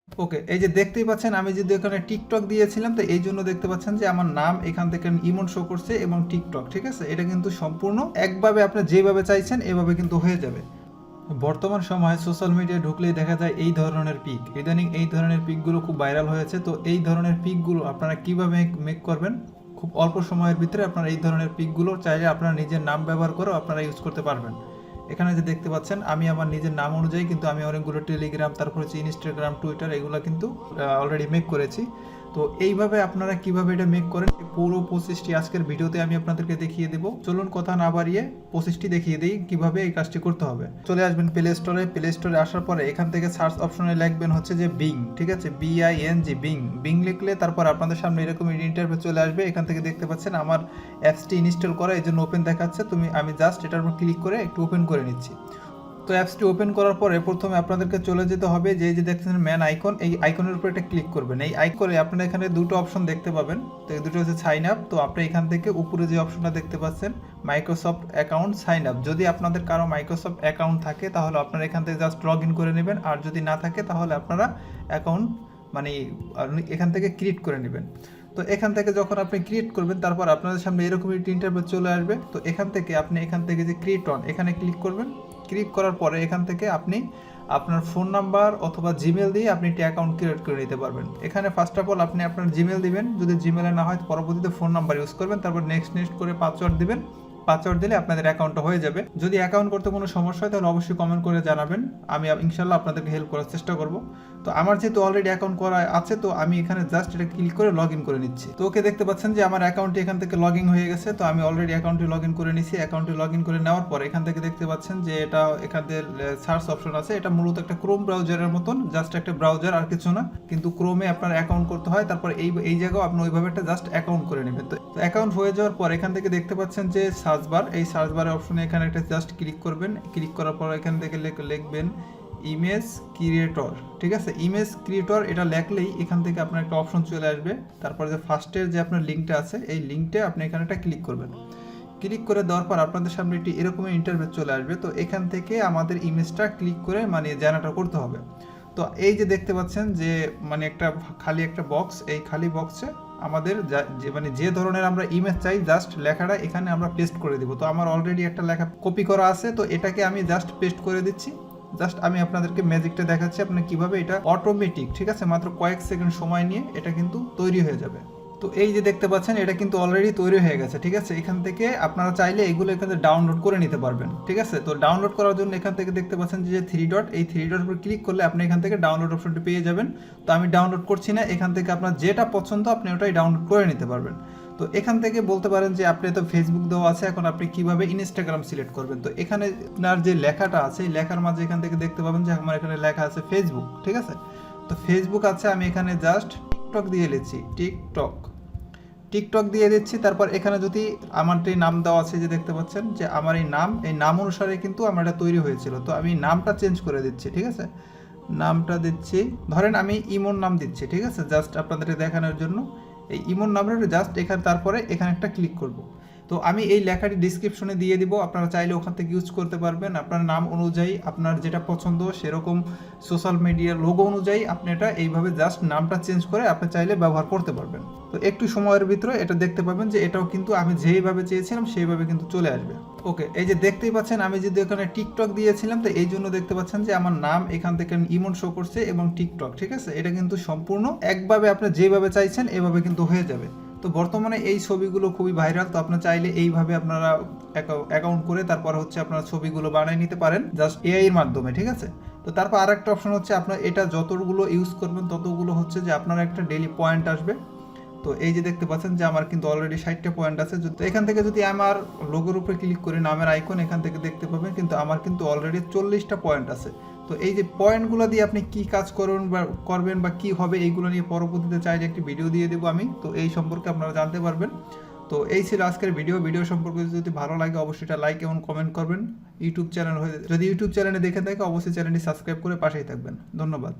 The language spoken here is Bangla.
ওকে, এই যে দেখতেই পাচ্ছেন আমি যদি এখানে টিকটক দিয়েছিলাম, তো এই জন্য দেখতে পাচ্ছেন যে আমার নাম এখান থেকে ইমোট শো করছে এবং টিকটক, ঠিক আছে। এটা কিন্তু সম্পূর্ণ একভাবে আপনি যেভাবে চাইছেন এভাবে কিন্তু হয়ে যাবে। বর্তমান সময়ে সোশ্যাল মিডিয়ায় ঢুকলেই দেখা যায় এই ধরনের পিক, ইদানিং এই ধরনের পিকগুলো খুব ভাইরাল হয়েছে। তো এই ধরনের পিকগুলো আপনারা কিভাবে মেক করবেন, খুব অল্প সময়ের ভিতরে আপনারা এই ধরনের পিকগুলো চাইলে আপনারা নিজের নাম ব্যবহার করেও আপনারা ইউজ করতে পারবেন। এখানে যে দেখতে পাচ্ছেন আমি আমার নিজের নাম অনুযায়ী কিন্তু আমি অনেকগুলো টেলিগ্রাম, তারপর হচ্ছে ইনস্টাগ্রাম, টুইটার এগুলো কিন্তু অলরেডি মেক করেছি। তো এইভাবে আপনারা কিভাবে এটা মেক করেন পুরো প্রসেসটি আজকের ভিডিওতে আমি আপনাদেরকে দেখিয়ে দেবো। চলুন কথা না বাড়িয়ে প্রসেসটি দেখিয়ে দিই কিভাবে এই কাজটি করতে হবে। চলে আসবেন প্লে স্টোরে, প্লে স্টোরে আসার পরে এখান থেকে সার্চ অপশনে লিখবেন হচ্ছে যে বিং, ঠিক আছে, BING, বিং। বিং লিখলে তারপর আপনাদের সামনে এরকম ইন্টারফেস চলে আসবে। এখান থেকে দেখতে পাচ্ছেন আমার অ্যাপসটি ইনস্টল করা, এই জন্য ওপেন দেখাচ্ছে। আমি জাস্ট এটার উপর ক্লিক করে একটু ওপেন করে নিচ্ছি। তো অ্যাপসটি ওপেন করার পরে প্রথমে আপনাদেরকে চলে যেতে হবে যে দেখছেন ম্যান আইকন, এই আইকনের উপর একটা ক্লিক করবেন। এই আইকনে আপনারা এখানে দুটো অপশন দেখতে পাবেন। তো এই দুটো হচ্ছে সাইন আপ। তো আপনি এখান থেকে উপরে যে অপশনটা দেখতে পাচ্ছেন মাইক্রোসফট অ্যাকাউন্ট সাইন আপ, যদি আপনাদের কারো মাইক্রোসফট অ্যাকাউন্ট থাকে তাহলে আপনারা এখান থেকে জাস্ট লগ ইন করে নেবেন, আর যদি না থাকে তাহলে আপনারা অ্যাকাউন্ট মানে এখান থেকে ক্রিয়েট করে নেবেন। তো এখান থেকে যখন আপনি ক্রিয়েট করবেন তারপর আপনাদের সামনে এরকম একটি ইন্টারফেস চলে আসবে। তো এখান থেকে আপনি এখান থেকে যে ক্রিয়েট অন এখানে ক্লিক করবেন। ক্লিক করার পরে এখান থেকে আপনি আপনার ফোন নাম্বার অথবা জিমেল দিয়ে আপনি একটি অ্যাকাউন্ট ক্রিয়েট করে নিতে পারবেন। এখানে ফার্স্ট অফ অল আপনি আপনার জিমেল দিবেন, যদি জিমেলে না হয় পরবর্তীতে ফোন নাম্বার ইউজ করবেন, তারপর নেক্সট করে পাসওয়ার্ড দিবেন। পাসওয়ার্ড দিলে আপনাদের অ্যাকাউন্টটা হয়ে যাবে। যদি অ্যাকাউন্ট করতে কোনো সমস্যা হয় তাহলে অবশ্যই কমেন্ট করে জানাবেন, আমি ইনশাল্লাহ আপনাদেরকে হেল্প করার চেষ্টা করব। তো আমার যেহেতু অলরেডি অ্যাকাউন্ট করা আছে, তো আমি এখানে জাস্ট এটা ক্লিক করে লগ ইন করে নিচ্ছি। তো ওকে, দেখতে পাচ্ছেন যে আমার অ্যাকাউন্টটি এখান থেকে লগ ইন হয়ে গেছে। তো আমি অলরেডি অ্যাকাউন্টে লগ ইন করে নিচ্ছি। অ্যাকাউন্টে লগ ইন করে নেওয়ার পর এখান থেকে দেখতে পাচ্ছেন যে এটা এখানে সার্চ অপশন আছে। এটা মূলত একটা ক্রোম ব্রাউজারের মতন, জাস্ট একটা ব্রাউজার আর কিছু না। কিন্তু ক্রোমে আপনার অ্যাকাউন্ট করতে হয়, তারপর এই জায়গাও আপনি ওইভাবে একটা জাস্ট অ্যাকাউন্ট করে নেবেন। তো অ্যাকাউন্ট হয়ে যাওয়ার পর এখান থেকে দেখতে পাচ্ছেন যে সার্চ বার, এই সার্চ বারের অপশনে এখানে একটা জাস্ট ক্লিক করবেন। ক্লিক করার পর এখান থেকে লিখবেন ইমেজ ক্রিয়েটর, ঠিক আছে। ইমেজ ক্রিয়েটর এটা লেখলেই এখান থেকে আপনার একটা অপশন চলে আসবে। তারপরে যে ফার্স্টের যে আপনার লিঙ্কটা আছে এই লিঙ্কটা আপনি এখানে একটা ক্লিক করবেন। ক্লিক করে দেওয়ার পর আপনাদের সামনে একটি এরকমই ইন্টারফেস চলে আসবে। তো এখান থেকে আমাদের ইমেজটা ক্লিক করে মানে জেনারেট করতে হবে। তো এই যে দেখতে পাচ্ছেন যে মানে একটা খালি একটা বক্স, এই খালি বক্সে আমাদের যে ধরনের আমরা ইমেজ চাই জাস্ট লেখাটা এখানে আমরা পেস্ট করে দিব। তো আমার অলরেডি একটা লেখা কপি করা আছে, তো এটাকে আমি জাস্ট পেস্ট করে দিচ্ছি। জাস্ট আমি আপনাদেরকে ম্যাজিকটা দেখাচ্ছি আপনি কিভাবে এটা অটোমেটিক, ঠিক আছে, মাত্র কয়েক সেকেন্ড সময় নিয়ে এটা কিন্তু তৈরি হয়ে যাবে। তো এই যে দেখতে পাচ্ছেন এটা কিন্তু অলরেডি তৈরি হয়ে গেছে, ঠিক আছে। এখান থেকে আপনারা চাইলে এগুলো এখান থেকে ডাউনলোড করে নিতে পারবেন, ঠিক আছে। তো ডাউনলোড করার জন্য এখান থেকে দেখতে পাচ্ছেন যে থ্রি ডট, এই থ্রি ডট উপর ক্লিক করলে আপনি এখান থেকে ডাউনলোড অপশনটি পেয়ে যাবেন। তো আমি ডাউনলোড করছি না, এখান থেকে আপনার যেটা পছন্দ আপনি ওটাই ডাউনলোড করে নিতে পারবেন। তো এখান থেকে বলতে পারেন যে আপনি তো ফেসবুক দেওয়া আছে, এখন আপনি কিভাবে ইনস্টাগ্রাম সিলেক্ট করবেন। তো এখানে আপনার যে লেখাটা আছে এই লেখার মাঝে এখান থেকে দেখতে পাবেন যে আমার এখানে লেখা আছে ফেসবুক, ঠিক আছে। তো ফেসবুক আছে, আমি এখানে জাস্ট টিকটক দিয়ে লিখছি, টিকটক দিয়ে দিচ্ছি। তারপর এখানে যদি আমার এই নাম দেওয়া আছে যে দেখতে পাচ্ছেন যে আমার এই নাম অনুসারে কিন্তু আমার এটা তৈরি হয়েছিল। তো আমি নামটা চেঞ্জ করে দিচ্ছি, ঠিক আছে। নামটা দিচ্ছি, ধরেন আমি ইমন নাম দিচ্ছি, ঠিক আছে, জাস্ট আপনাদের দেখানোর জন্য। এই ইমন নামের জাস্ট এখানে তারপরে এখানে একটা ক্লিক করব। তো আমি এই লেখাটি ডিসক্রিপশনে দিয়ে দিব, আপনারা চাইলে ওখান থেকে ইউজ করতে পারবেন। আপনার নাম অনুযায়ী আপনার যেটা পছন্দ সেরকম সোশ্যাল মিডিয়ার লোগো অনুযায়ী আপনি এটা এইভাবে জাস্ট নামটা চেঞ্জ করে আপনি চাইলে ব্যবহার করতে পারবেন। তো একটু সময়ের ভিতরে এটা দেখতে পাবেন যে এটাও কিন্তু আমি যেইভাবে চেয়েছিলাম সেইভাবে কিন্তু চলে আসবে। ওকে, এই যে দেখতেই পাচ্ছেন আমি যদি এখানে টিকটক দিয়েছিলাম, তো এই জন্য দেখতে পাচ্ছেন যে আমার নাম এখান থেকে ইমোট শো করছে এবং টিকটক, ঠিক আছে। এটা কিন্তু সম্পূর্ণ একভাবে আপনি যেভাবে চাইছেন এভাবে কিন্তু হয়ে যাবে। তো বর্তমানে এই ছবিগুলো খুবই ভাইরাল। তো আপনারা চাইলে এইভাবে আপনারা অ্যাকাউন্ট করে তারপর হচ্ছে আপনারা ছবিগুলো বানিয়ে নিতে পারেন জাস্ট এআই এর মাধ্যমে, ঠিক আছে। তো তারপর আরেকটা অপশন হচ্ছে আপনার এটা যতগুলো ইউজ করবেন ততগুলো হচ্ছে যে আপনার একটা ডেইলি পয়েন্ট আসবে। তো এই যে দেখতে পাচ্ছেন যে আমার কিন্তু অলরেডি 60টা পয়েন্ট আছে। তো এখান থেকে যদি আমার লোগোর উপরে ক্লিক করি, নামের আইকন এখান থেকে দেখতে পাবেন কিন্তু আমার কিন্তু অলরেডি 40টা পয়েন্ট আছে। তো এই যে পয়েন্টগুলো দিয়ে আপনি কি কাজ করবেন বা কি হবে এইগুলো নিয়ে পরবর্তীতে চাইলে একটি ভিডিও দিয়ে দেবো আমি, তো এই সম্পর্কে আপনারা জানতে পারবেন। তো এই ছিল আজকের ভিডিও সম্পর্কে যদি ভালো লাগে অবশ্যই এটা লাইক এবং কমেন্ট করবেন। ইউটিউব চ্যানেল হয়ে যদি ইউটিউব চ্যানেলে দেখে থাকে অবশ্যই চ্যানেলটি সাবস্ক্রাইব করে পাশেই থাকবেন। ধন্যবাদ।